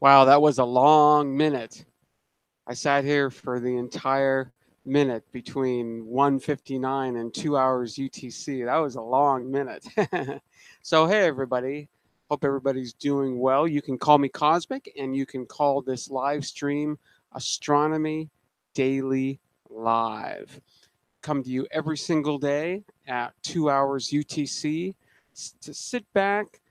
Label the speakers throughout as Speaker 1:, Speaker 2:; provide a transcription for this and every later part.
Speaker 1: Wow, that was a long minute. I sat here for the entire minute between 1:59 and 2 hours UTC. That was a long minute. So, hey, everybody. Hope everybody's doing well. You can call me Cosmic, and you can call this live stream Astronomy Daily Live. Come to you every single day at 2 hours UTC to sit back,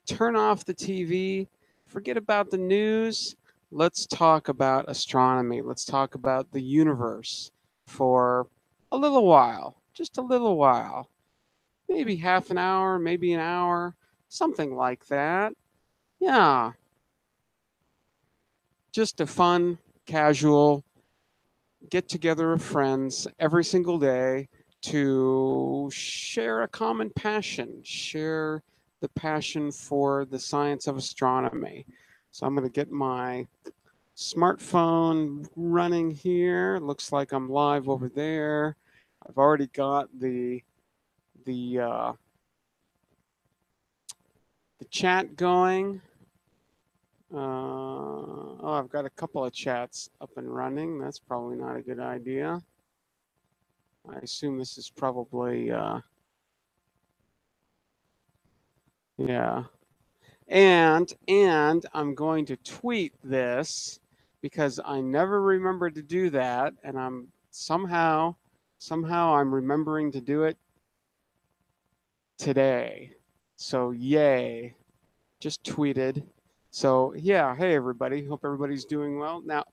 Speaker 1: turn off the TV, forget about the news. Let's talk about astronomy. Let's talk about the universe for a little while, just a little while. Maybe half an hour, maybe an hour, something like that. Yeah, just a fun, casual get together of friends every single day to share a common passion, share the passion for the science of astronomy. So I'm going to get my smartphone running here. Looks like I'm live over there. I've already got the uh, the chat going. Oh, I've got a couple of chats up and running. That's probably not a good idea. I assume this is probably yeah. And I'm going to tweet this because I never remember to do that, and I'm somehow I'm remembering to do it today. So yay, just tweeted. So yeah, hey everybody, hope everybody's doing well. Now,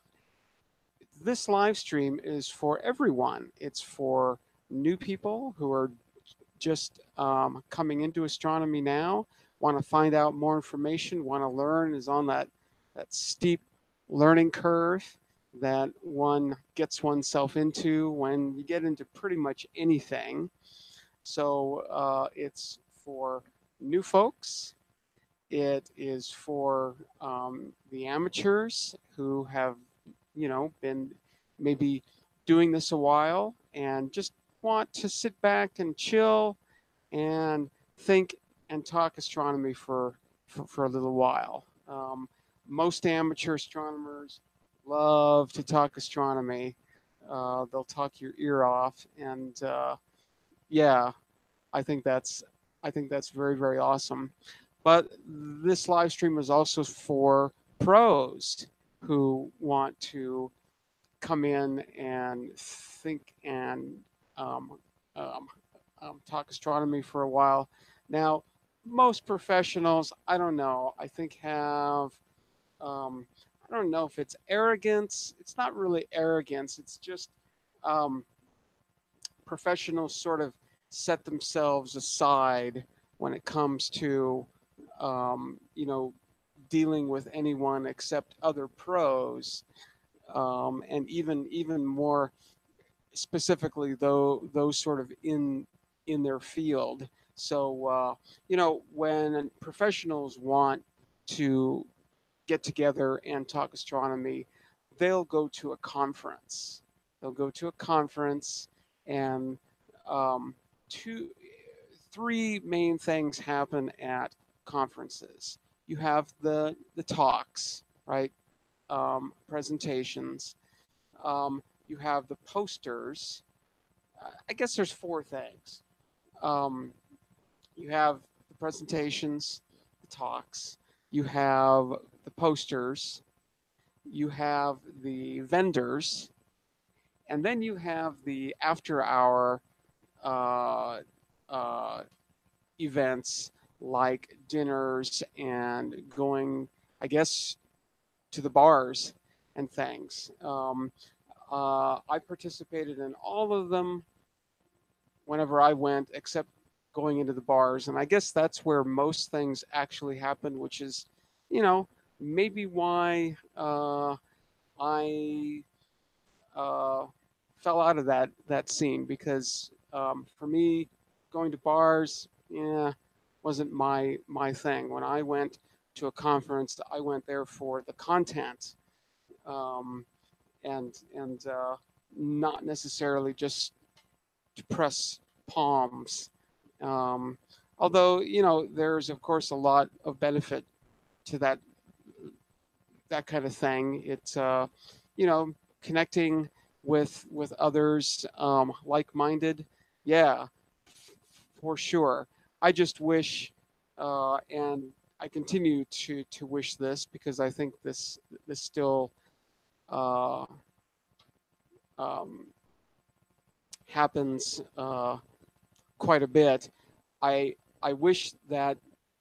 Speaker 1: this live stream is for everyone. It's for new people who are just coming into astronomy now, want to find out more information, want to learn, is on that steep learning curve that one gets oneself into when you get into pretty much anything. So it's for new folks. It is for the amateurs who have, been maybe doing this a while and just want to sit back and chill and think and talk astronomy for a little while. Most amateur astronomers love to talk astronomy. They'll talk your ear off, and yeah, I think that's I think that's very awesome. But this live stream is also for pros who want to come in and think and um, um, talk astronomy for a while. Now, most professionals, I don't know, I think have, I don't know if it's arrogance. It's not really arrogance. It's just um, professionals sort of set themselves aside when it comes to, you know, dealing with anyone except other pros, and even more specifically though those sort of in their field. So when professionals want to get together and talk astronomy, they'll go to a conference. They'll go to a conference, and um, two, three main things happen at conferences. You have the talks, right? Presentations. You have the posters. I guess there's four things. Um, you have the presentations, the talks. You have the posters. You have the vendors, and then you have the after-hour uh, uh, events like dinners and going, I guess, to the bars and things. I participated in all of them whenever I went, except going into the bars. And I guess that's where most things actually happen, which is, you know, maybe why I uh, fell out of that scene because for me, going to bars, yeah, wasn't my thing. When I went to a conference, I went there for the content, um, and not necessarily just to press palms. Um, Although there's of course a lot of benefit to that kind of thing. It's connecting with others like-minded. Yeah, for sure. I just wish, and I continue to wish this because I think this still uh, um, happens quite a bit. I I wish that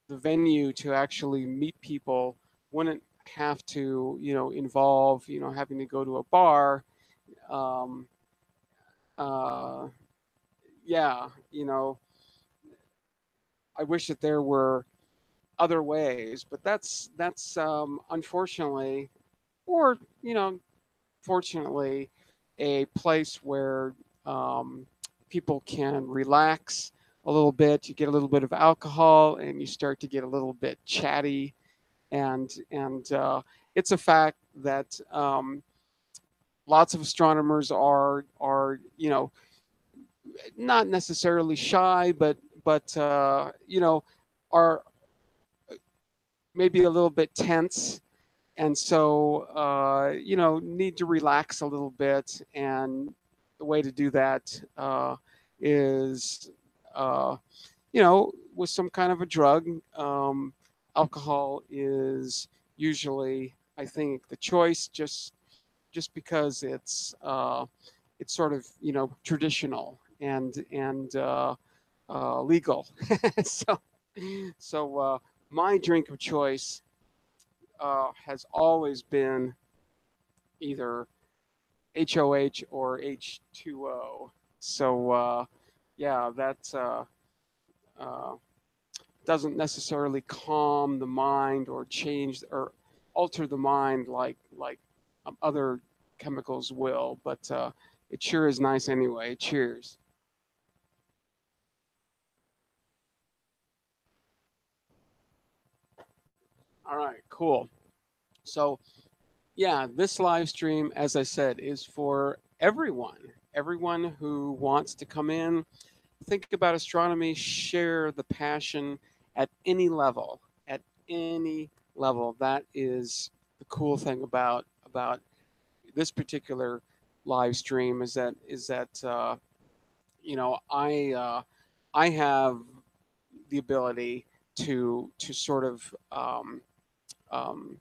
Speaker 1: the venue to actually meet people wouldn't have to involve having to go to a bar. Um, uh, yeah, I wish that there were other ways, but that's unfortunately, or fortunately, a place where um, people can relax a little bit. You get a little bit of alcohol, and you start to get a little bit chatty, and it's a fact that lots of astronomers are not necessarily shy, but are maybe a little bit tense, and so need to relax a little bit. And the way to do that is with some kind of a drug. Alcohol is usually, I think, the choice, just because it's sort of traditional and legal. so so my drink of choice has always been either HOH or H2O. So yeah, that uh, doesn't necessarily calm the mind or change or alter the mind like other chemicals will, but it sure is nice anyway. Cheers. All right, cool. So yeah, this live stream, as I said, is for everyone. Everyone who wants to come in, think about astronomy, share the passion at any level. At any level, that is the cool thing about this particular live stream is that I have the ability to sort of um, um,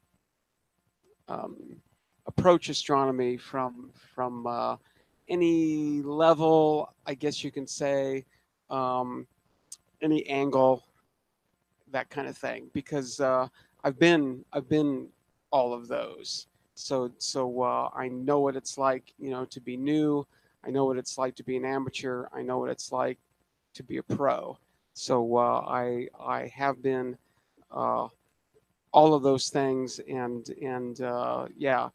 Speaker 1: approach astronomy from any level, I guess you can say, um, any angle, that kind of thing. Because I've been all of those. So I know what it's like, to be new. I know what it's like to be an amateur. I know what it's like to be a pro. So I have been uh, all of those things, and yeah,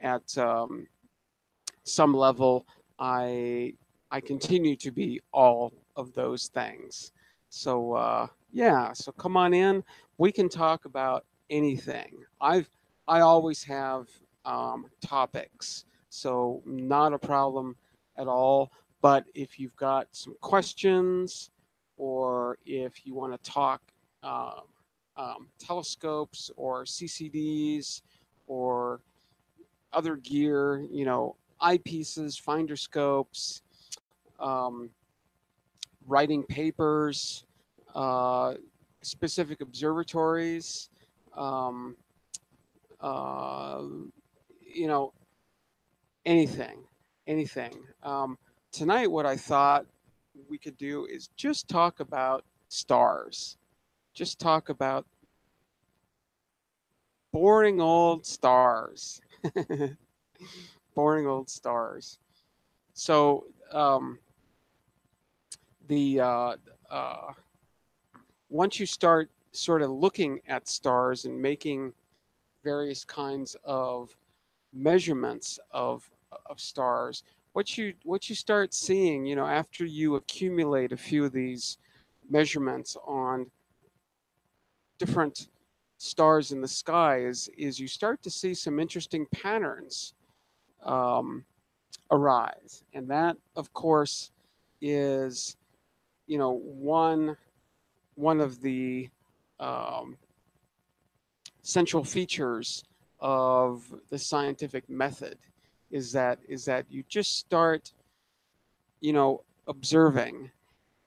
Speaker 1: at some level, I I continue to be all of those things. So yeah, so come on in. We can talk about anything. I always have topics, so not a problem at all. But if you've got some questions, or if you want to talk um, telescopes or CCDs or other gear, eyepieces, finder scopes, um, writing papers, uh, specific observatories, um, uh, you know, anything, anything. Tonight, what I thought we could do is just talk about stars. Just talk about boring old stars. Boring old stars. So, the uh, once you start sort of looking at stars and making various kinds of measurements of stars, what you start seeing, after you accumulate a few of these measurements on different stars in the sky, is you start to see some interesting patterns um, arise, and that, of course, is one of the um, central features of the scientific method is that you just start, observing,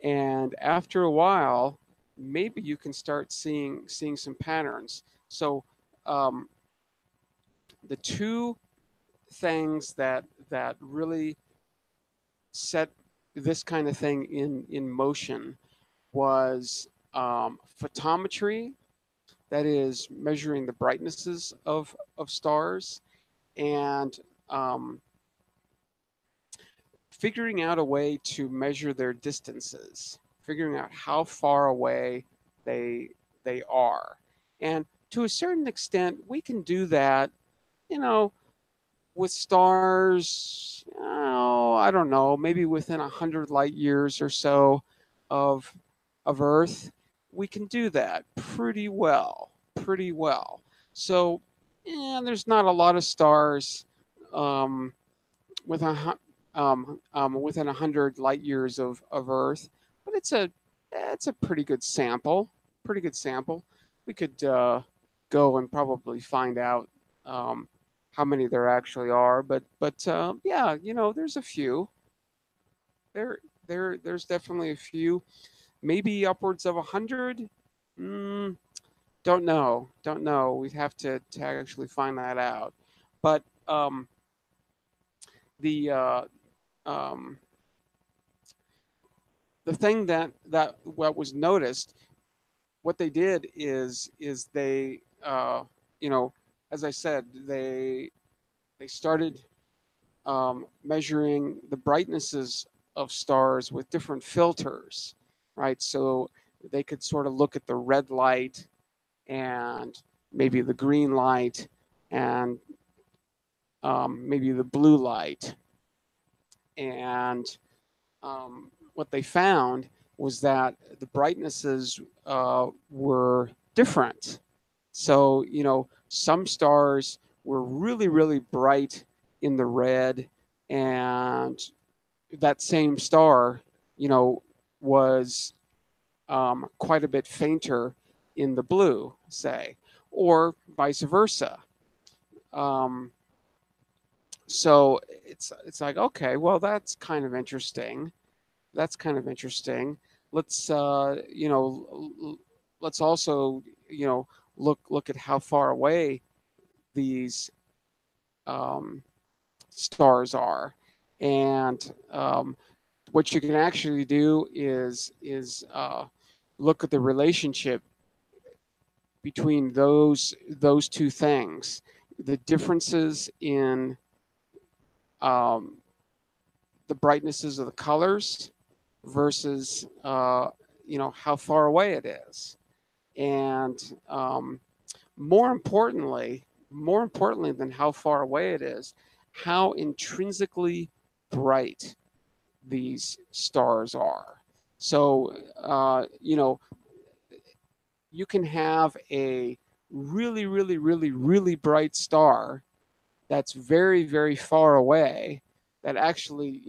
Speaker 1: and after a while, maybe you can start seeing some patterns. So um, the two things that really set this kind of thing in motion was photometry, that is measuring the brightnesses of stars, and um, figuring out a way to measure their distances, figuring out how far away they they are. And to a certain extent, we can do that, you know, with stars, oh, I don't know, maybe within 100 light years or so of Earth, we can do that pretty well, pretty well. So, there's not a lot of stars um, with within 100 light years of Earth, but it's a pretty good sample. Pretty good sample. We could go and probably find out um, how many there actually are, but yeah, there's a few. There there's definitely a few. Maybe upwards of 100. Mm, don't know. We'd have to actually find that out. But the um, the thing that what was noticed, what they did is they you know as I said, they started measuring the brightnesses of stars with different filters, right? So they could sort of look at the red light and maybe the green light and maybe the blue light. And what they found was that the brightnesses were different. So, some stars were really, really bright in the red, and that same star, was quite a bit fainter in the blue, say, or vice versa. Um, so it's like, okay, well, that's kind of interesting. That's kind of interesting. Let's let's also look at how far away these um, stars are, and what you can actually do is look at the relationship between those two things, the differences in um, the brightnesses of the colors versus how far away it is, and more importantly, than how far away it is, how intrinsically bright these stars are. So you can have a really, really, really, really bright star that's very, very far away, that actually,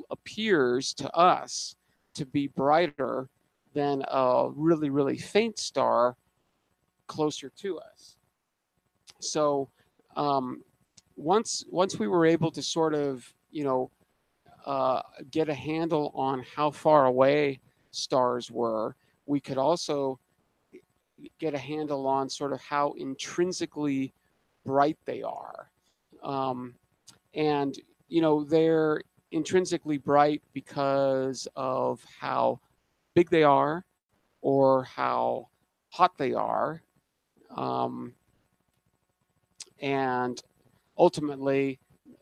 Speaker 1: appears to us to be brighter than a really, really faint star closer to us. So um, once we were able to sort of, get a handle on how far away stars were, we could also get a handle on sort of how intrinsically bright they are. Um, and they're intrinsically bright because of how big they are or how hot they are, um, and ultimately,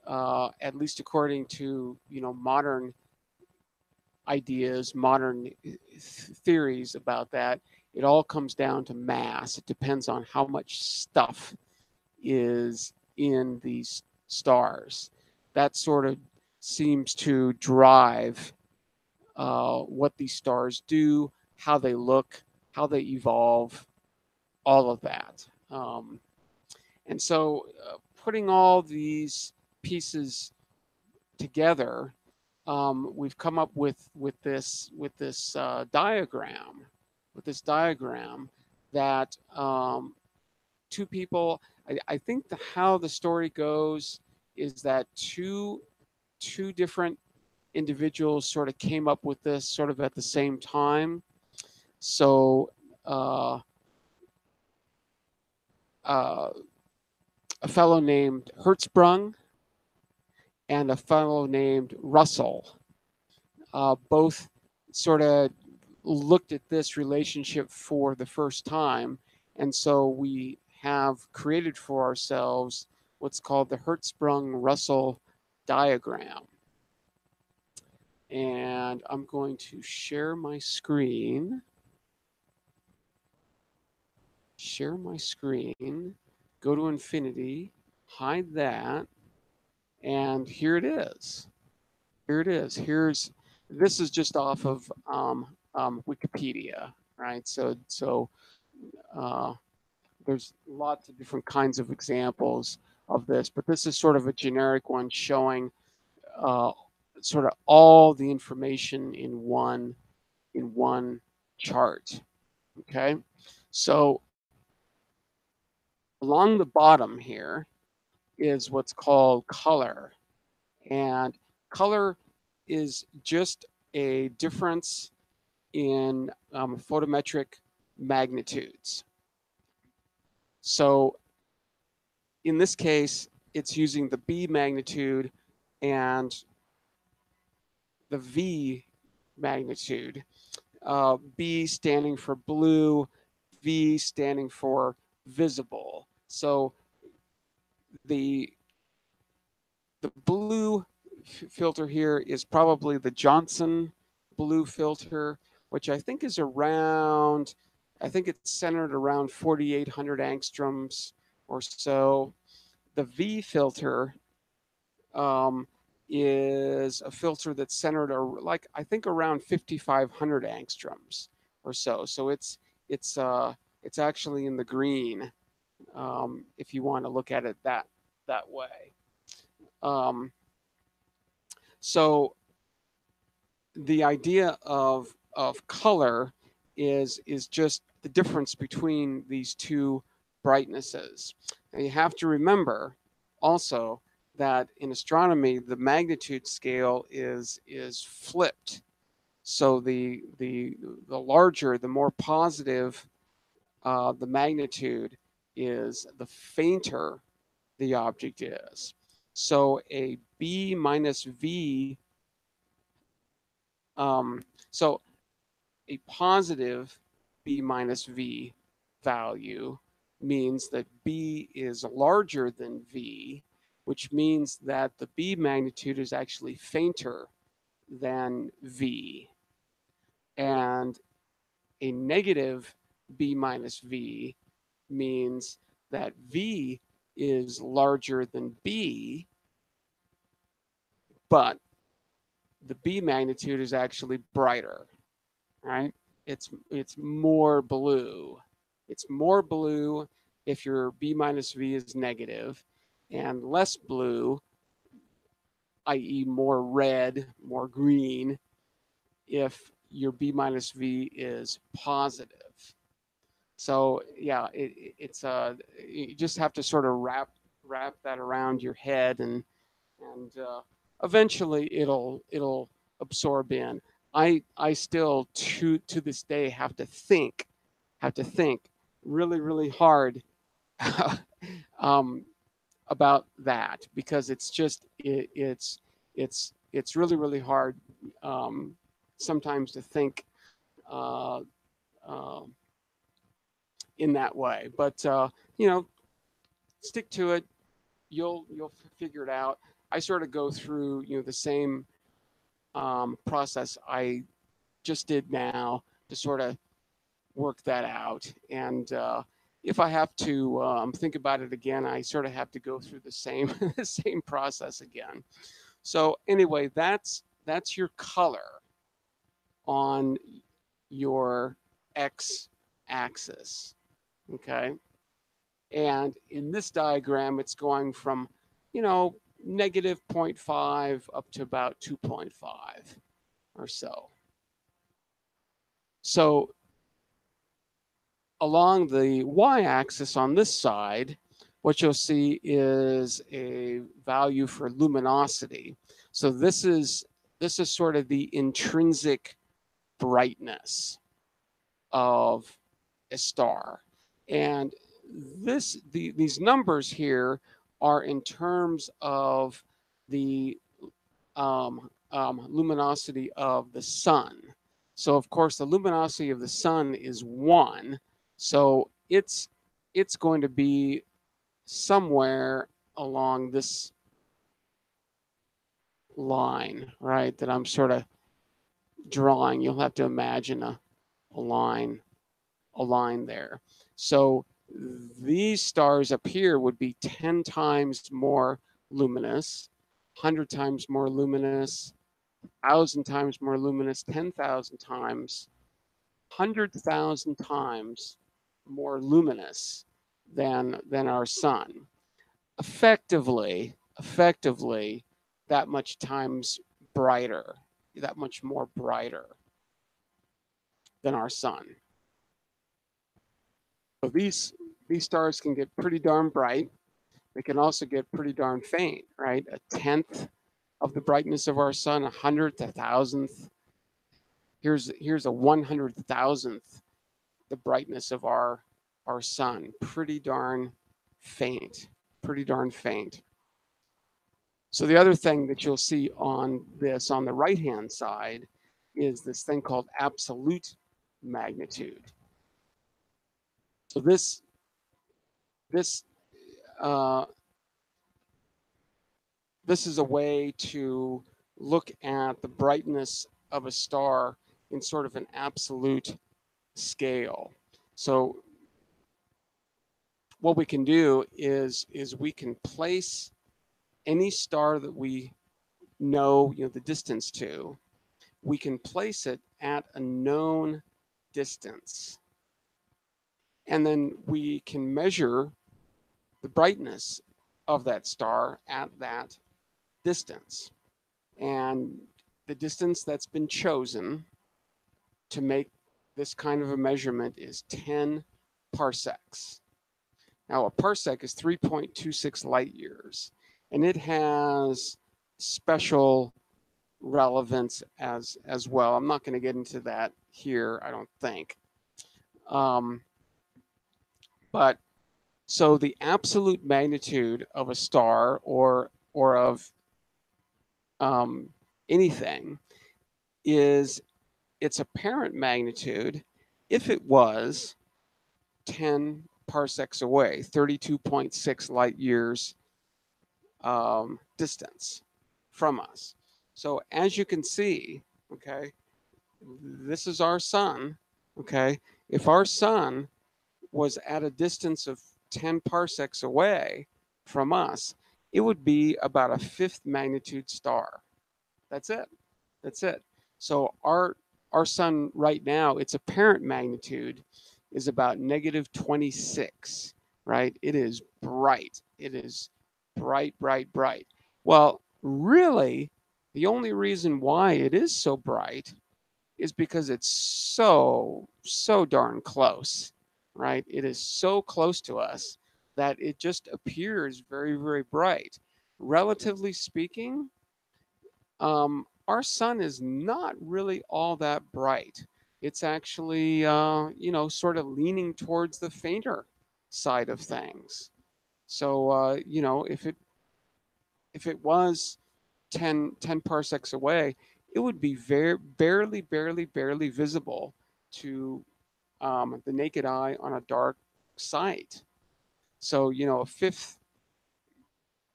Speaker 1: at least according to modern ideas, modern theories about that, it all comes down to mass. It depends on how much stuff is in these stars. That sort of seems to drive what these stars do, how they look, how they evolve, all of that. And so, putting all these pieces together, we've come up with this diagram that two people. I think how the story goes is that two different individuals sort of came up with this sort of at the same time. So uh, a fellow named Hertzsprung and a fellow named Russell both sort of looked at this relationship for the first time. And so we have created for ourselves what's called the Hertzsprung-Russell diagram. And I'm going to share my screen. Share my screen, go to infinity, hide that, and here it is. Here it is. This is just off of Wikipedia, right? So there's lots of different kinds of examples of this, but this is sort of a generic one showing uh, sort of all the information in one chart. Okay, so along the bottom here is what's called color, and color is just a difference in photometric magnitudes. So in this case, it's using the B magnitude and the V magnitude. B standing for blue, V standing for visible. So the blue filter here is probably the Johnson blue filter, which I think is around, I think it's centered around 4,800 angstroms or so. The V filter is a filter that's centered like I think around 5,500 angstroms or so. So it's actually in the green if you want to look at it that way. So the idea of color is just the difference between these two brightnesses. And you have to remember also that in astronomy the magnitude scale is flipped. So the larger, the more positive the magnitude is, the fainter the object is. So a B minus V, so a positive B minus V value means that B is larger than V, which means that the B magnitude is actually fainter than V. And a negative B minus V means that V is larger than B, but the B magnitude is actually brighter, right? It's more blue. It's more blue if your B minus V is negative, and less blue, i.e. more red, more green, if your B minus V is positive. So yeah, it's you just have to sort of wrap that around your head, and eventually it'll absorb in. I still to this day have to think really hard about that, because it's just it's really hard sometimes to think uh, uh, in that way. But you know, stick to it. You'll figure it out. I sort of go through the same process I just did now to sort of work that out. And if I have to think about it again, I sort of have to go through the same the same process again. So anyway, that's your color on your x-axis. Okay. And in this diagram, it's going from, negative 0.5 up to about 2.5 or so. So along the y-axis on this side, what you'll see is a value for luminosity. So this is sort of the intrinsic brightness of a star. And these numbers here are in terms of the luminosity of the sun. So of course the luminosity of the sun is 1. So it's going to be somewhere along this line, right, that I'm sort of drawing. You'll have to imagine a line there. So these stars up here would be 10 times more luminous, 100 times more luminous, 1,000 times more luminous, 10,000 times, 100,000 times more luminous than our sun. Effectively, that much times brighter, that much more brighter than our sun. So these stars can get pretty darn bright. They can also get pretty darn faint, right? A tenth of the brightness of our sun, 100th, 1,000th. Here's a 100,000th the brightness of our sun. Pretty darn faint. Pretty darn faint. So the other thing that you'll see on this, on the right-hand side, is this thing called absolute magnitude. So this is a way to look at the brightness of a star in sort of an absolute scale. So what we can do is we can place any star that we know, the distance to, we can place it at a known distance. And then we can measure the brightness of that star at that distance. And the distance that's been chosen to make this kind of a measurement is 10 parsecs. Now, a parsec is 3.26 light years, and it has special relevance as well. I'm not going to get into that here, I don't think. But so the absolute magnitude of a star or of anything is its apparent magnitude if it was 10 parsecs away, 32.6 light years distance from us. So as you can see, okay, this is our sun, okay? If our sun was at a distance of 10 parsecs away from us, it would be about a 5th magnitude star. That's it. That's it. So our sun right now, its apparent magnitude is about -26, right? It is bright. It is bright, bright, bright. Well, really, the only reason why it is so bright is because it's so darn close, right? It is so close to us that it just appears very, very bright. Relatively speaking, our sun is not really all that bright. It's actually, sort of leaning towards the fainter side of things. So, if it was 10 parsecs away, it would be barely visible to the naked eye on a dark site. So, a 5th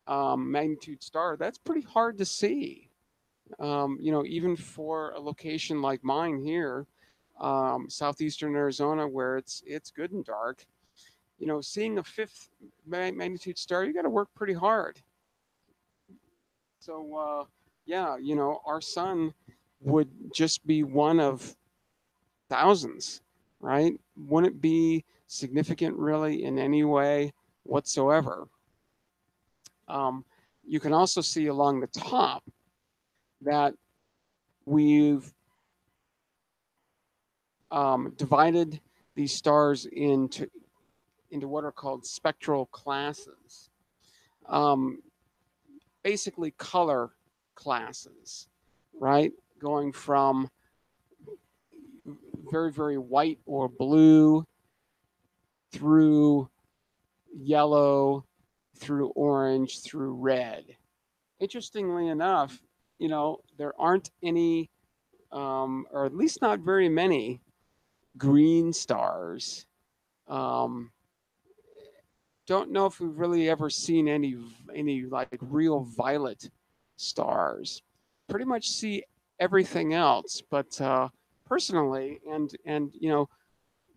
Speaker 1: magnitude star, that's pretty hard to see. Even for a location like mine here, southeastern Arizona, where it's good and dark, seeing a 5th magnitude star, you got to work pretty hard. So, yeah, our sun would just be one of thousands, right? Wouldn't be significant really in any way whatsoever. You can also see along the top that we've divided these stars into what are called spectral classes. Um, Basically color classes, right? Going from very, very white or blue through yellow, through orange, through red. Interestingly enough, there aren't any, or at least not very many, green stars. Um, don't know if we've really ever seen any like real violet stars. Pretty much see everything else, but personally, and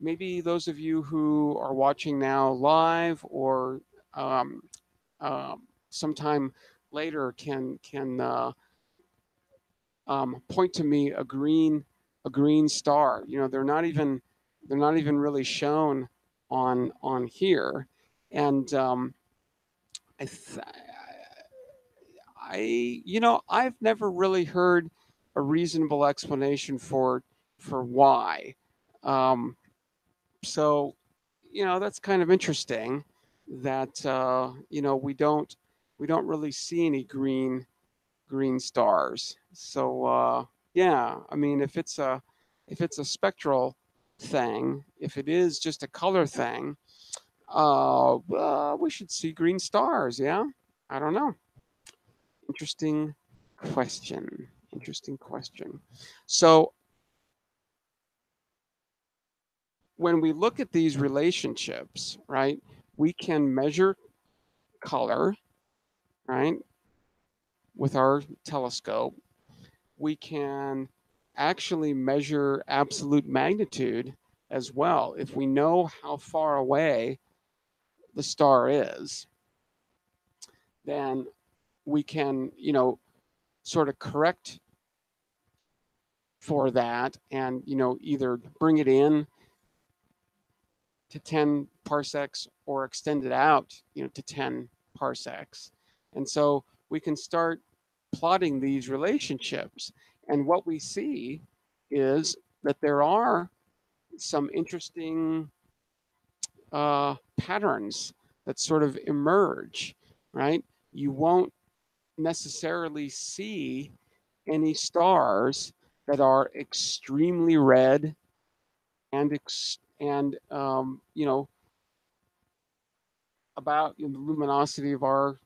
Speaker 1: maybe those of you who are watching now live or um, sometime later can point to me a green star. They're not even really shown on here, and I th- I've never really heard a reasonable explanation for why. Um, so that's kind of interesting that we don't really see any green stars. So yeah, I mean, if it's a spectral thing, if it is just a color thing, we should see green stars. Yeah, I don't know. Interesting question. Interesting question. So when we look at these relationships, right, we can measure color, right, with our telescope. We can actually measure absolute magnitude as well. If we know how far away the star is, then we can, sort of correct for that and, either bring it in to 10 parsecs or extend it out, to 10 parsecs. And so we can start plotting these relationships. And what we see is that there are some interesting patterns that sort of emerge, right? You won't necessarily see any stars that are extremely red and about the luminosity of our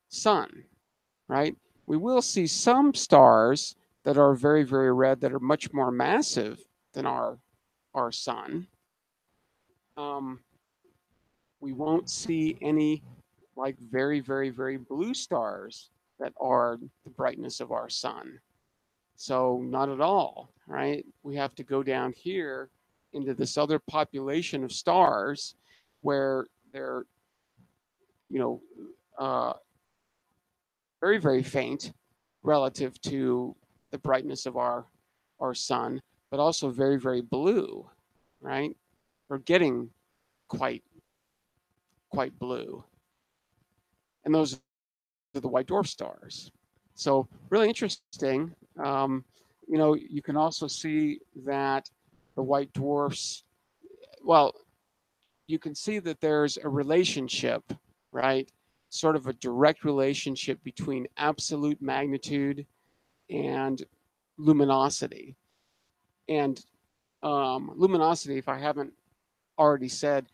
Speaker 1: sun, right? We will see some stars that are very, very red that are much more massive than our sun. Um, we won't see any like very, very, very blue stars that are the brightness of our sun. So not at all, right? We have to go down here into this other population of stars where they're, you know, uh, very, very faint relative to the brightness of our sun, but also very, very blue, right? We're getting quite quite blue, and those are the white dwarf stars. So really interesting. You can also see that the white dwarfs. Well, you can see that there's a relationship, right? Sort of a direct relationship between absolute magnitude and luminosity. And luminosity, if I haven't already said,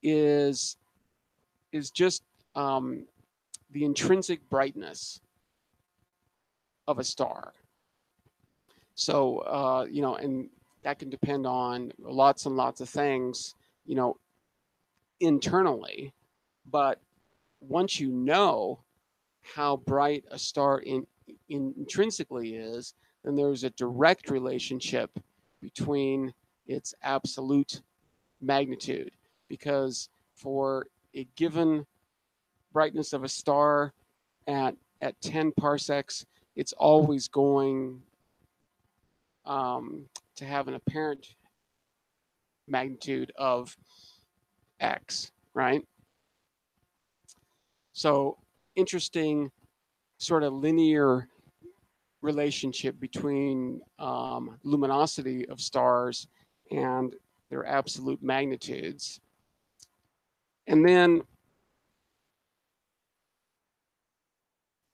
Speaker 1: is just the intrinsic brightness of a star. So and that can depend on lots and lots of things, you know, internally. But once you know how bright a star intrinsically is, then there's a direct relationship between its absolute magnitude. Because for a given brightness of a star at 10 parsecs, it's always going to have an apparent magnitude of x, right? So interesting sort of linear relationship between luminosity of stars and their absolute magnitudes. And then,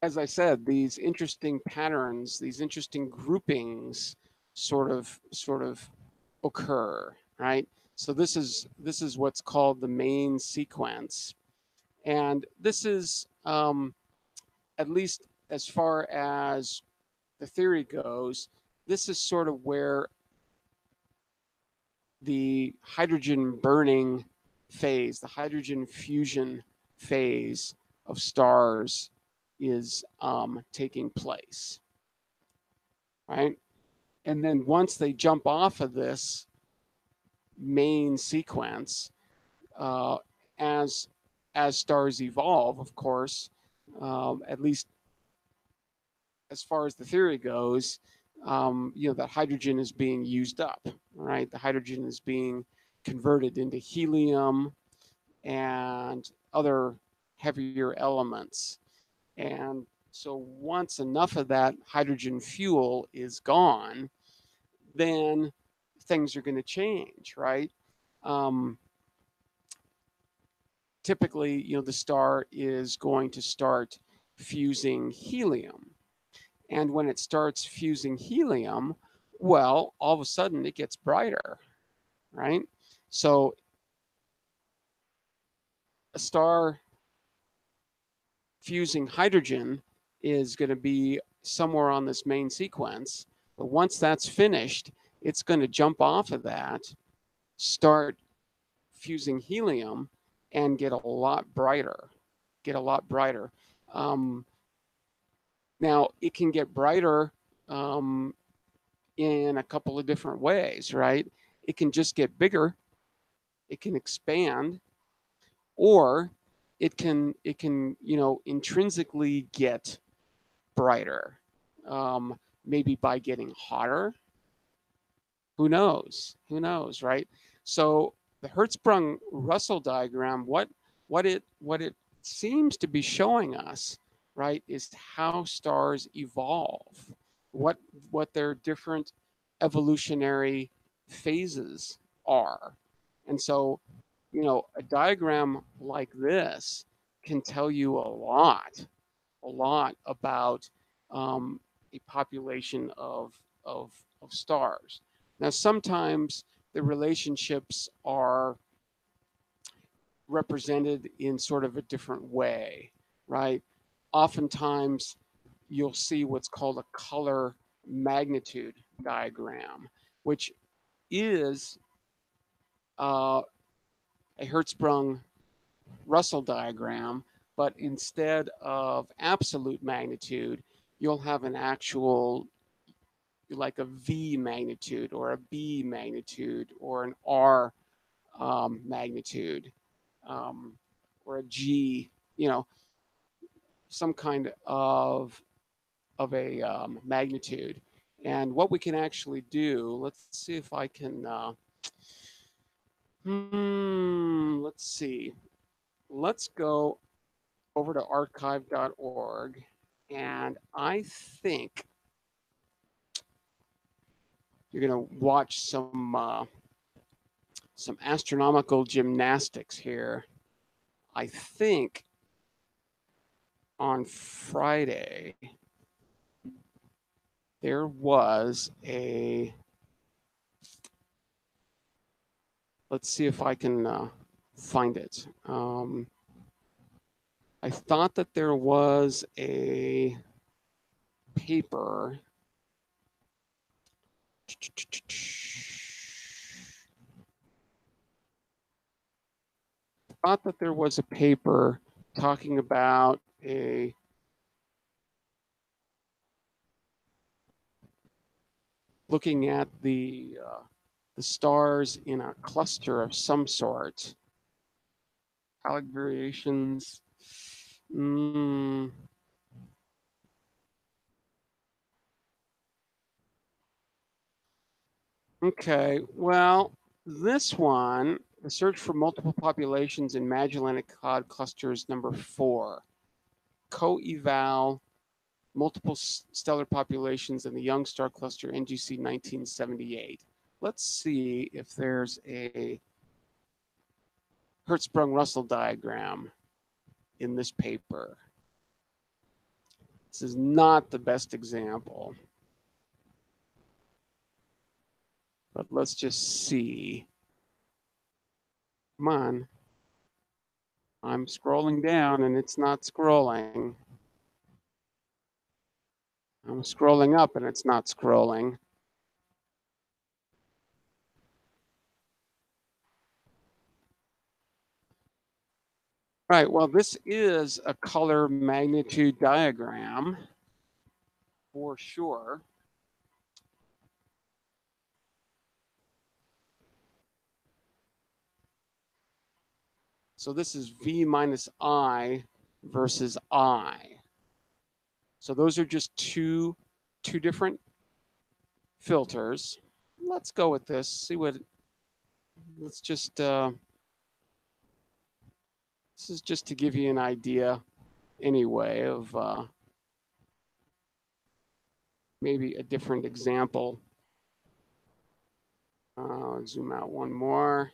Speaker 1: as I said, these interesting patterns, these interesting groupings sort of occur, right? So this is what's called the main sequence. And this is, at least as far as the theory goes, this is sort of where the hydrogen burning phase, the hydrogen fusion phase of stars is taking place, right? And then once they jump off of this main sequence, uh, as as stars evolve, of course, at least as far as the theory goes, that hydrogen is being used up, right? The hydrogen is being converted into helium and other heavier elements. And so once enough of that hydrogen fuel is gone, then things are going to change, right? Um, Typically, the star is going to start fusing helium. And when it starts fusing helium, well, all of a sudden it gets brighter, right? So a star fusing hydrogen is going to be somewhere on this main sequence. But once that's finished, it's going to jump off of that, start fusing helium, and get a lot brighter. Get a lot brighter. Um, Now, it can get brighter in a couple of different ways, right? It can just get bigger, it can expand, or it can intrinsically get brighter, maybe by getting hotter. Who knows, right? So the Hertzsprung Russell diagram, what it seems to be showing us, right, is how stars evolve, what what their different evolutionary phases are. And so, a diagram like this can tell you a lot about a population of stars. Now, sometimes the relationships are represented in sort of a different way, right? Oftentimes, you'll see what's called a color magnitude diagram, which is a Hertzsprung Russell diagram, but instead of absolute magnitude, you'll have an actual, like a V magnitude or a B magnitude or an R magnitude, or a G, some kind of a magnitude. And what we can actually do, let's see if I can, let's see. Let's go over to archive.org, and I think you're going to watch some astronomical gymnastics here. I think on Friday there was a, let's see if I can find it. I thought that there was a paper. I thought that there was a paper talking about looking at the stars in a cluster of some sort. Alec variations. Okay, well, this one, the search for multiple populations in Magellanic Cloud clusters number 4, co-eval multiple stellar populations in the young star cluster NGC 1978. let's see if there's a Hertzsprung-Russell diagram in this paper. This is not the best example, but let's just see. Come on. I'm scrolling down and it's not scrolling. I'm scrolling up and it's not scrolling. Right, well, this is a color magnitude diagram for sure. So this is V minus I versus I. So those are just two different filters. Let's go with this, see what, let's just, this is just to give you an idea anyway of maybe a different example. Zoom out one more.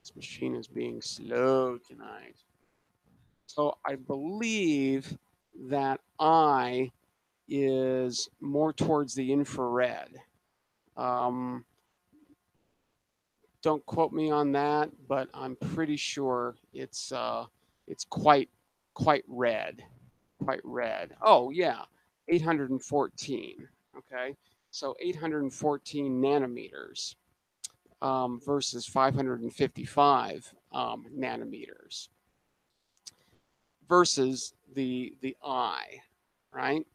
Speaker 1: This machine is being slow tonight. So I believe that I is more towards the infrared. Don't quote me on that, but I'm pretty sure it's quite red, quite red. Oh yeah, 814. Okay, so 814 nanometers versus 555 nanometers versus the eye, right?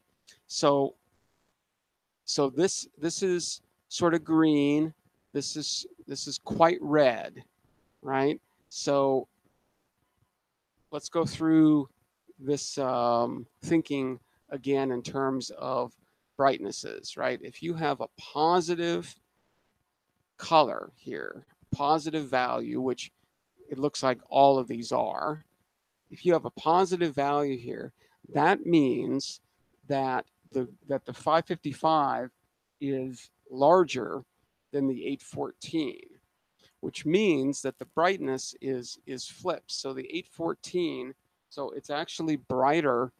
Speaker 1: So this is sort of green. This is quite red, right? So let's go through this thinking again in terms of brightnesses, right? If you have a positive color here, positive value, which it looks like all of these are, if you have a positive value here, that means that the 555 is larger than the 814, which means that the brightness is flipped. So the 814, so it's actually brighter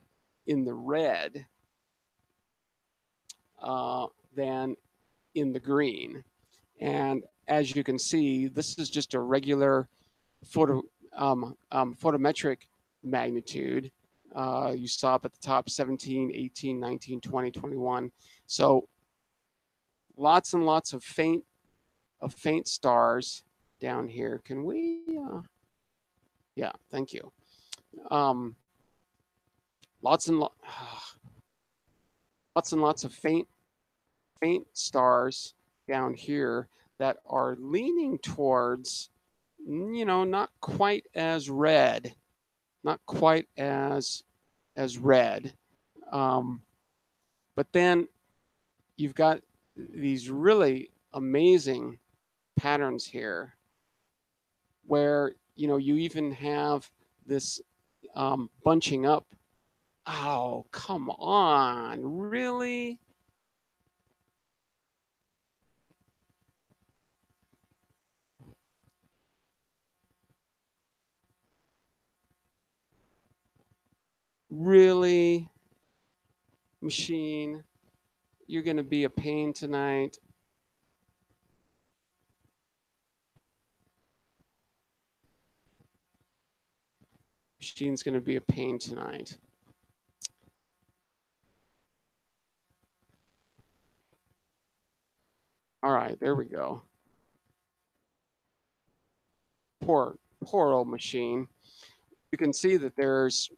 Speaker 1: in the red than in the green. And as you can see, this is just a regular photometric magnitude. You saw up at the top 17, 18, 19, 20, 21. So lots and lots of faint stars down here. Can we? Yeah, thank you. Um, lots and lots and lots of faint stars down here that are leaning towards, not quite as red, not quite as red. But then you've got these really amazing patterns here where you even have this bunching up. Oh, come on, really? Really, machine, you're going to be a pain tonight. Machine's going to be a pain tonight. All right, there we go. Poor old machine. You can see that there's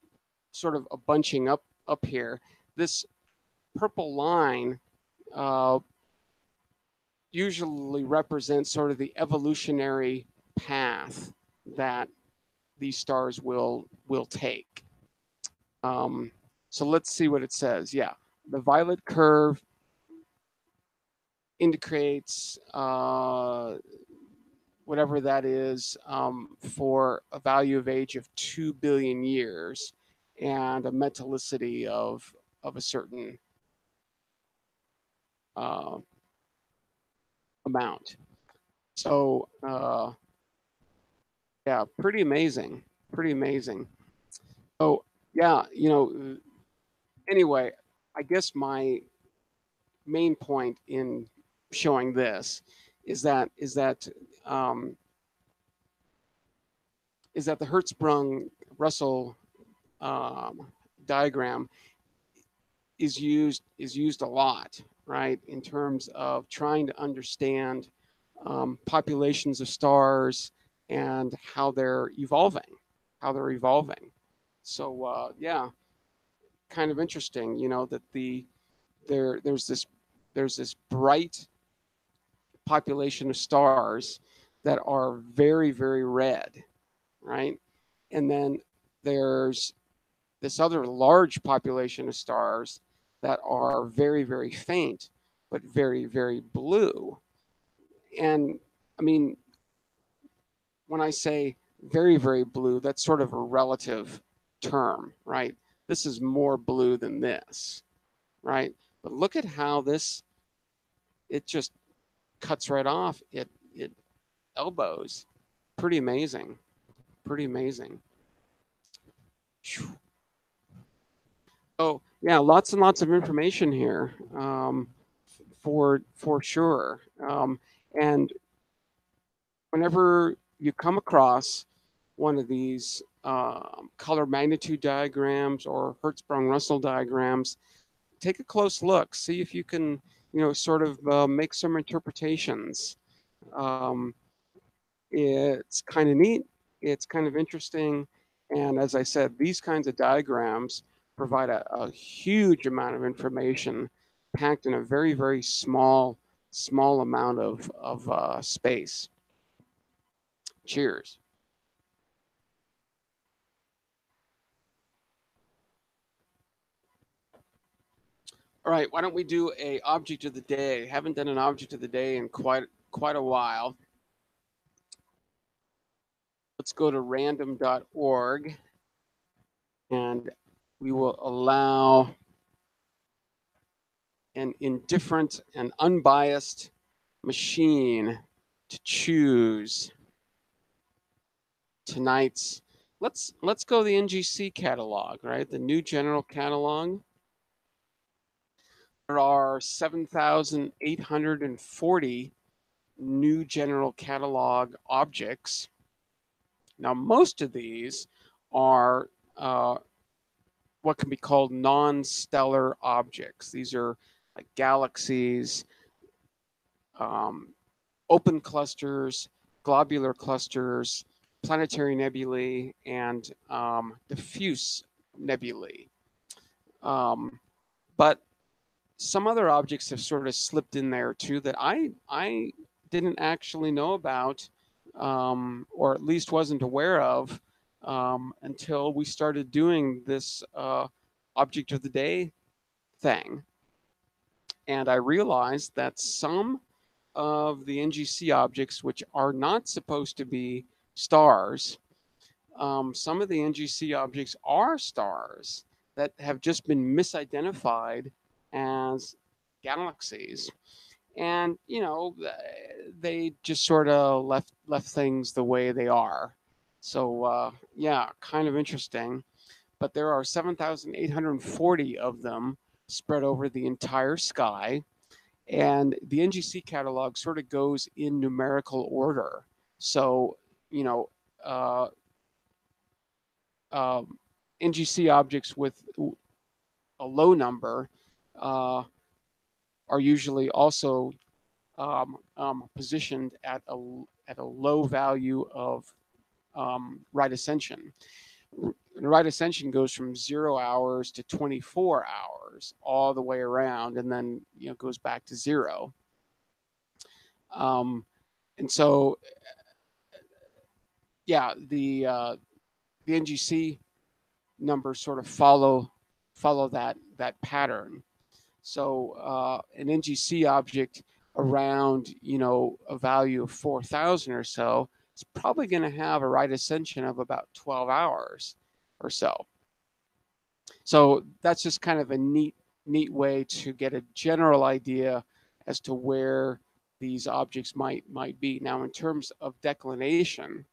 Speaker 1: sort of a bunching up here. This purple line usually represents sort of the evolutionary path that these stars will take. So let's see what it says. Yeah, the violet curve indicates whatever that is for a value of age of 2 billion years and a metallicity of a certain amount. So yeah, pretty amazing. Pretty amazing. So yeah, anyway, I guess my main point in showing this um, is that the Hertzsprung Russell um, diagram is used a lot, right, in terms of trying to understand populations of stars and how they're evolving. So yeah, kind of interesting, that there's this bright population of stars that are very, very red, right? And then there's this other large population of stars that are very, very faint, but very, very blue. And I mean, when I say very, very blue, that's sort of a relative term, right? This is more blue than this, right? But look at how it just cuts right off. It elbows. Pretty amazing. Pretty amazing. Oh yeah, lots and lots of information here, for sure. And whenever you come across one of these color magnitude diagrams or Hertzsprung-Russell diagrams, take a close look. See if you can, sort of make some interpretations. Um, it's kind of neat. It's kind of interesting. And as I said, these kinds of diagrams provide a huge amount of information packed in a very, very small amount of space. Cheers. All right, why don't we do a object of the day? Haven't done an object of the day in quite a while. Let's go to random.org and we will allow an indifferent and unbiased machine to choose tonight's. Let's go the NGC catalog, right? The new general catalog. There are 7,840 new general catalog objects. Now, most of these are what can be called non-stellar objects. These are like galaxies, um, open clusters, globular clusters, planetary nebulae, and diffuse nebulae. But some other objects have sort of slipped in there too that I didn't actually know about, or at least wasn't aware of, until we started doing this object of the day thing. And I realized that some of the NGC objects, which are not supposed to be stars, some of the NGC objects are stars that have just been misidentified as galaxies. And they just sort of left things the way they are. So yeah, kind of interesting. But there are 7,840 of them spread over the entire sky. And the NGC catalog sort of goes in numerical order. So, you know, uh, NGC objects with a low number uh, are usually also positioned at a low value of right ascension. Right ascension goes from 0 hours to 24 hours all the way around, and then goes back to 0. And so, yeah, the NGC numbers sort of follow that pattern. So an NGC object around a value of 4,000 or so is probably going to have a right ascension of about 12 hours or so. So that's just kind of a neat way to get a general idea as to where these objects might be. Now, in terms of declination,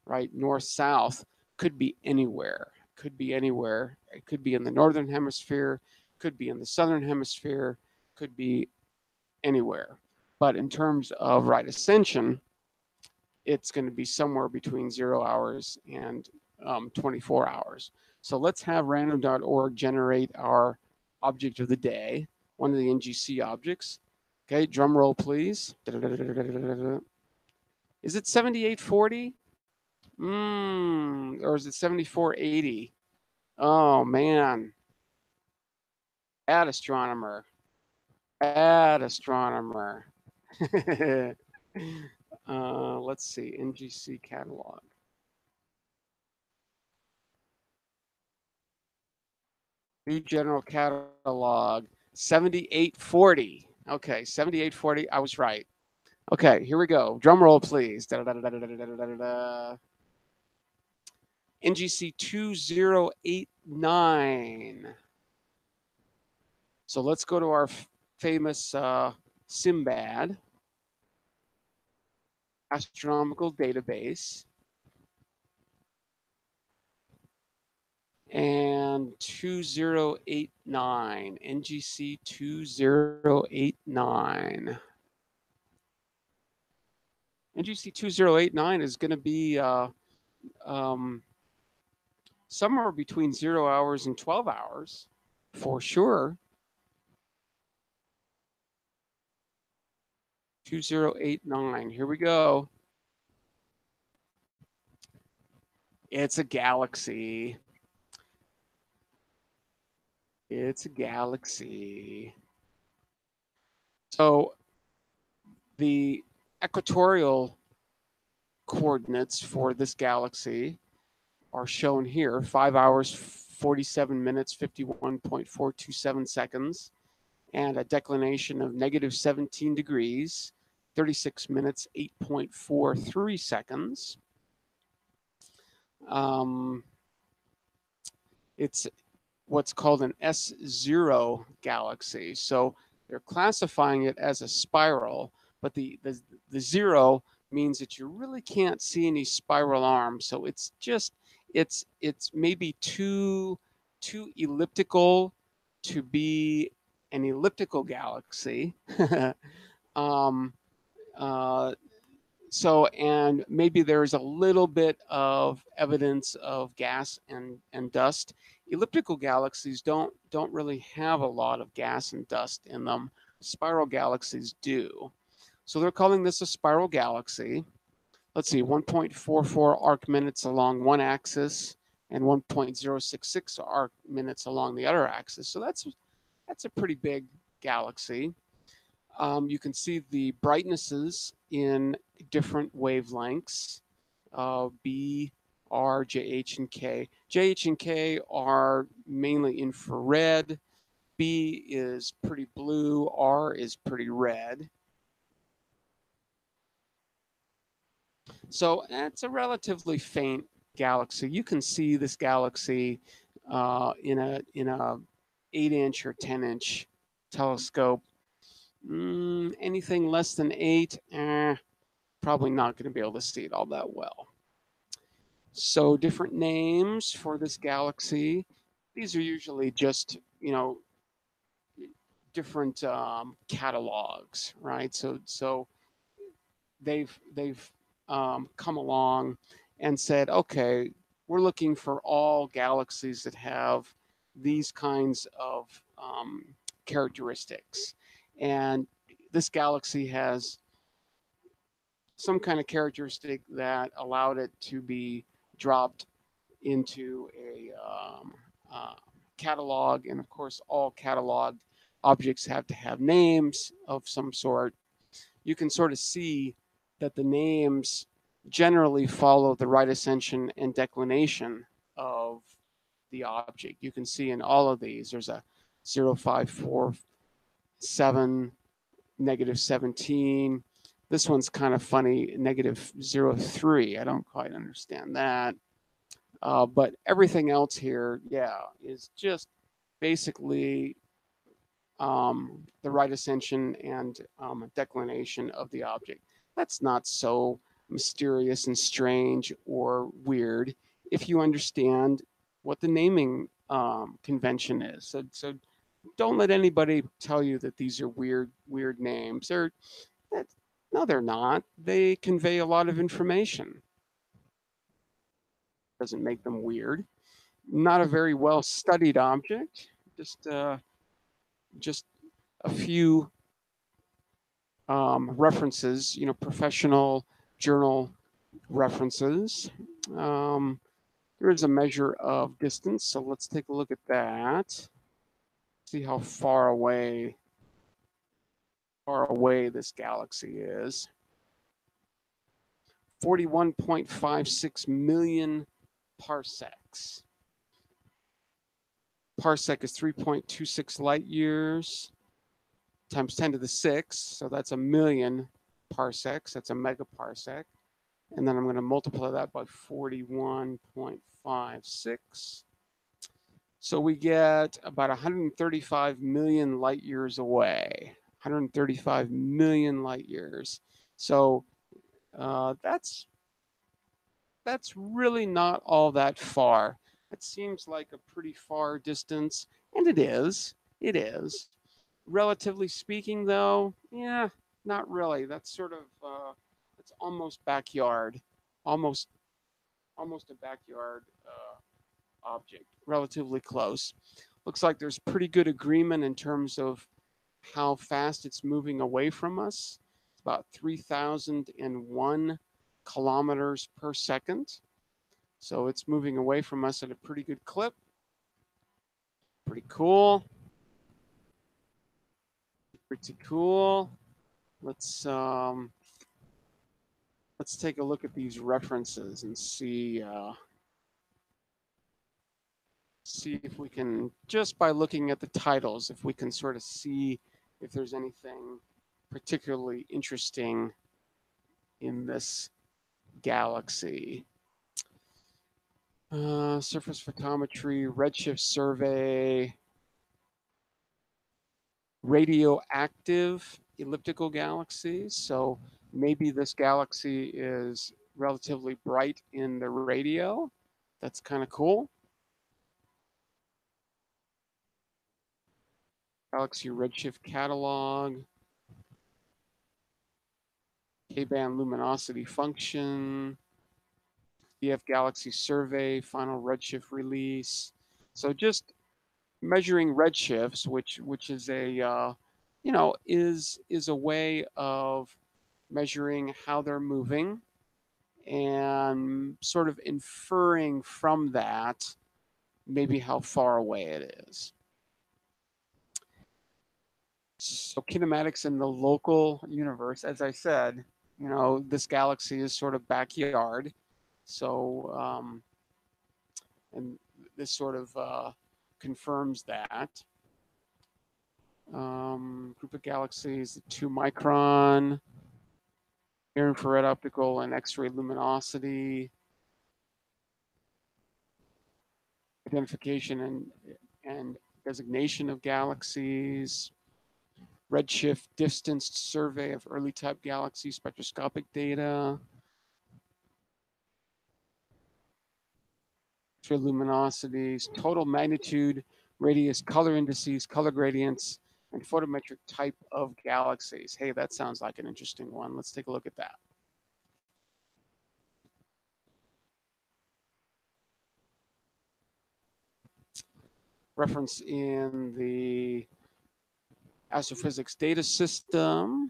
Speaker 1: right, north-south could be anywhere. Could be anywhere. It could be in the northern hemisphere, could be in the southern hemisphere, could be anywhere. But in terms of right ascension, it's going to be somewhere between 0 hours and 24 hours. So let's have random.org generate our object of the day, one of the NGC objects. Okay, drum roll, please. Is it 7840? Or is it 7480? Oh, man. Add astronomer. Add astronomer. Let's see, NGC catalog. New general catalog, 7840. Okay, 7840. I was right. Okay, here we go. Drum roll, please. NGC 2089. So let's go to our famous Simbad astronomical database. And 2089, NGC 2089. NGC 2089 is going to be somewhere between 0 hours and 12 hours, for sure. 2089, here we go. It's a galaxy. It's a galaxy. So the equatorial coordinates for this galaxy are shown here: 5 hours, 47 minutes, 51.427 seconds, and a declination of negative 17 degrees, 36 minutes, 8.43 seconds. It's what's called an S0 galaxy. So they're classifying it as a spiral, but the 0 means that you really can't see any spiral arms. So it's just, it's maybe too elliptical to be an elliptical galaxy. So, and maybe there's a little bit of evidence of gas and dust. Elliptical galaxies don't really have a lot of gas and dust in them. Spiral galaxies do. So they're calling this a spiral galaxy. Let's see, 1.44 arc minutes along one axis and 1.066 arc minutes along the other axis. So that's a pretty big galaxy. You can see the brightnesses in different wavelengths, B, R, JH, and K. JH and K are mainly infrared. B is pretty blue. R is pretty red. So it's a relatively faint galaxy. You can see this galaxy in a 8-inch or 10-inch telescope. Anything less than 8, probably not going to be able to see it all that well. So different names for this galaxy. These are usually just, different catalogs, right? So they've come along and said, okay, we're looking for all galaxies that have these kinds of characteristics. And this galaxy has some kind of characteristic that allowed it to be dropped into a catalog. And of course, all cataloged objects have to have names of some sort. You can sort of see that the names generally follow the right ascension and declination of the object. You can see in all of these, there's a 0547, negative 17. This one's kind of funny, negative 03. I don't quite understand that. But everything else here, yeah, is just basically the right ascension and declination of the object. That's not so mysterious and strange or weird if you understand what the naming convention is. So don't let anybody tell you that these are weird names. No, they're not. They convey a lot of information. Doesn't make them weird. Not a very well studied object. Just a few references, professional journal references. Um, there is a measure of distance, so let's take a look at that. See how far away this galaxy is. 41.56 million parsecs. Parsec is 3.26 light years times 10 to the 6, so that's a million parsecs. That's a megaparsec. And then I'm going to multiply that by 41.56. So we get about 135 million light years away. 135 million light years. So that's really not all that far. It seems like a pretty far distance, and it is. It is. Relatively speaking, though, yeah, not really. That's sort of it's almost backyard, almost a backyard object, relatively close. Looks like there's pretty good agreement in terms of how fast it's moving away from us. It's about 3,001 kilometers per second. So it's moving away from us at a pretty good clip. Pretty cool. Pretty cool. Let's take a look at these references and see if we can, just by looking at the titles, if we can sort of see if there's anything particularly interesting in this galaxy. Surface photometry, redshift survey, radioactive elliptical galaxies. So maybe this galaxy is relatively bright in the radio. That's kind of cool. Galaxy redshift catalog, K-band luminosity function, DF Galaxy survey, final redshift release. So just measuring redshifts, which is a is a way of measuring how they're moving and sort of inferring from that maybe how far away it is. So kinematics in the local universe, as I said, this galaxy is sort of backyard. So, and this sort of confirms that. Group of galaxies, 2 micron, near infrared optical and X-ray luminosity, identification and designation of galaxies, redshift distanced survey of early type galaxy spectroscopic data, X-ray luminosities, total magnitude, radius, color indices, color gradients, and photometric type of galaxies. Hey, that sounds like an interesting one. Let's take a look at that. Reference in the astrophysics data system.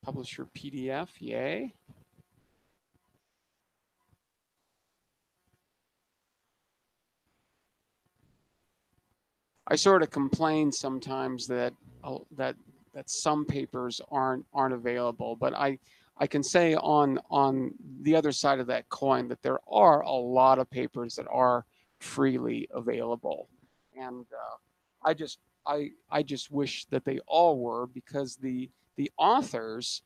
Speaker 1: Publisher PDF, yay. I sort of complain sometimes that some papers aren't available, but I can say on the other side of that coin that there are a lot of papers that are freely available, and I just wish that they all were, because the authors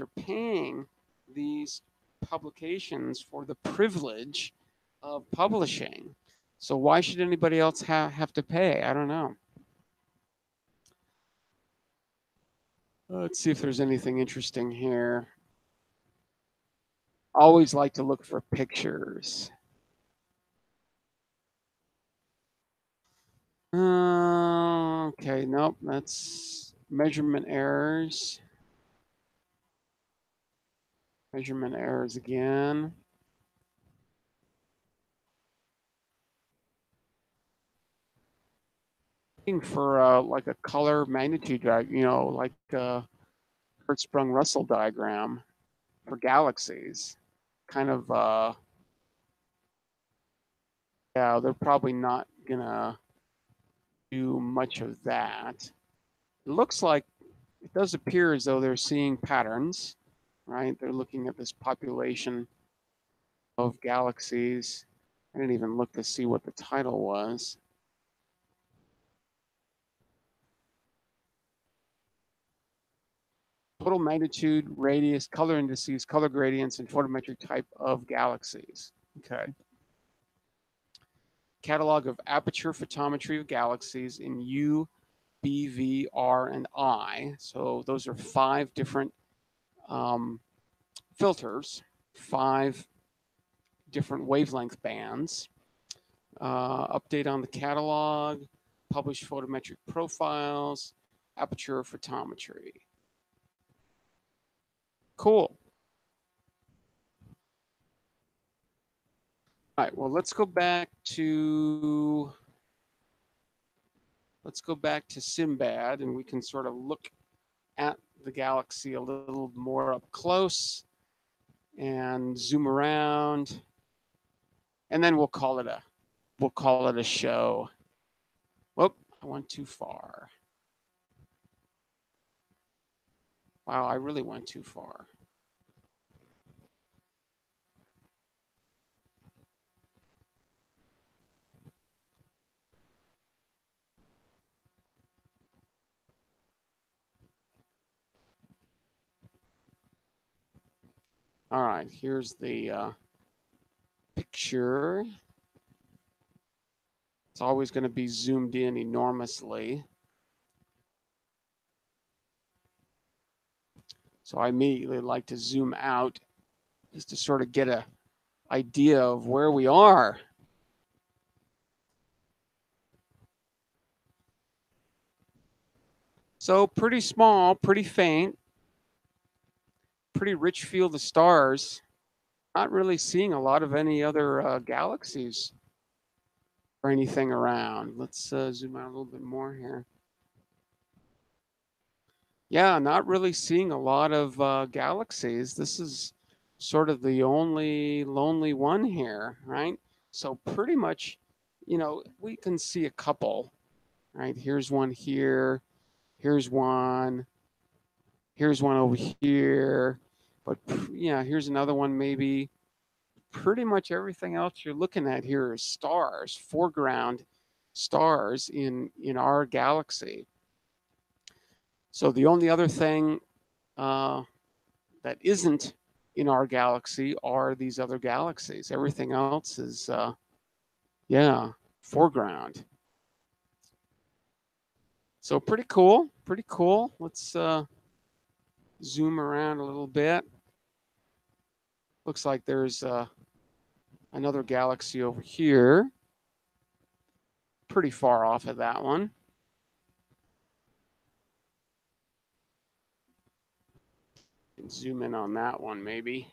Speaker 1: are paying these publications for the privilege of publishing. So why should anybody else have to pay? I don't know. Let's see if there's anything interesting here. Always like to look for pictures. Okay, nope, that's measurement errors. Measurement errors again. Looking for like a color magnitude diagram, you know, like a Hertzsprung Russell diagram for galaxies. Kind of, yeah, they're probably not gonna do much of that. It looks like it does appear as though they're seeing patterns, right? They're looking at this population of galaxies. I didn't even look to see what the title was. Total magnitude, radius, color indices, color gradients, and photometric type of galaxies. Okay. Catalog of aperture photometry of galaxies in U, B, V, R, and I. So those are 5 different filters, 5 different wavelength bands. Update on the catalog, publish photometric profiles, aperture photometry. Cool. All right, well, let's go back to Simbad, and we can sort of look at the galaxy a little more up close and zoom around, and then we'll call it a show. Whoop, I went too far. Wow, I really went too far. All right, here's the picture. It's always going to be zoomed in enormously. So I immediately like to zoom out just to sort of get an idea of where we are. So pretty small, pretty faint, pretty rich field of stars. Not really seeing a lot of any other galaxies or anything around. Let's zoom out a little bit more here. Yeah, not really seeing a lot of galaxies. This is sort of the only lonely one here, right? So pretty much, you know, we can see a couple, right? Here's one here, here's one over here, but yeah, here's another one maybe. Pretty much everything else you're looking at here is stars, foreground stars in our galaxy. So the only other thing that isn't in our galaxy are these other galaxies. Everything else is, yeah, foreground. So pretty cool, pretty cool. Let's zoom around a little bit. Looks like there's another galaxy over here. Pretty far off of that one. Zoom in on that one, maybe.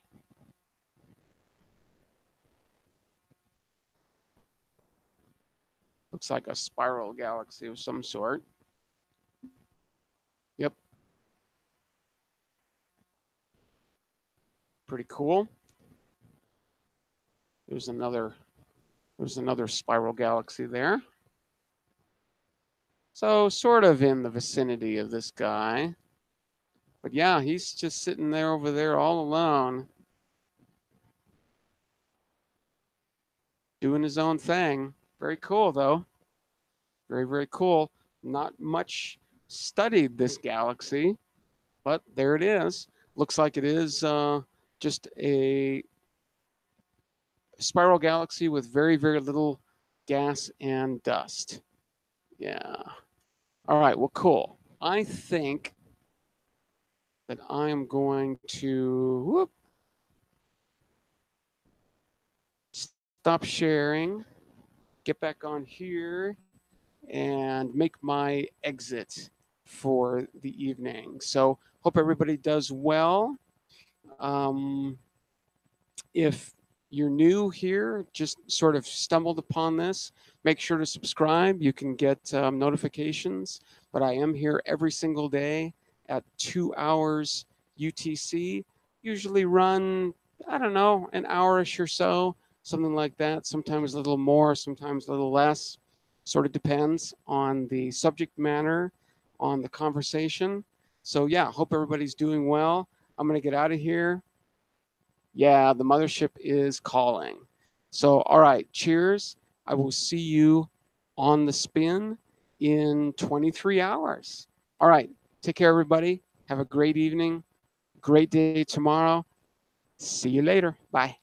Speaker 1: Looks like a spiral galaxy of some sort. Yep. Pretty cool. There's another spiral galaxy there. So sort of in the vicinity of this guy. But yeah, he's just sitting there over there all alone, doing his own thing. Very cool, though. Very, very cool. Not much studied this galaxy, but there it is. Looks like it is just a spiral galaxy with very, very little gas and dust. Yeah. All right. Well, cool. I think that I am going to stop sharing, get back on here, and make my exit for the evening. So hope everybody does well. If you're new here, just sort of stumbled upon this, make sure to subscribe. You can get notifications, but I am here every single day at 2 hours UTC. Usually run, I don't know, an hour-ish or so, something like that. Sometimes a little more, sometimes a little less. Sort of depends on the subject matter, on the conversation. So yeah, hope everybody's doing well. I'm going to get out of here. Yeah, the mothership is calling. So, all right, cheers. I will see you on the spin in 23 hours. All right, take care, everybody. Have a great evening, great day tomorrow. See you later. Bye.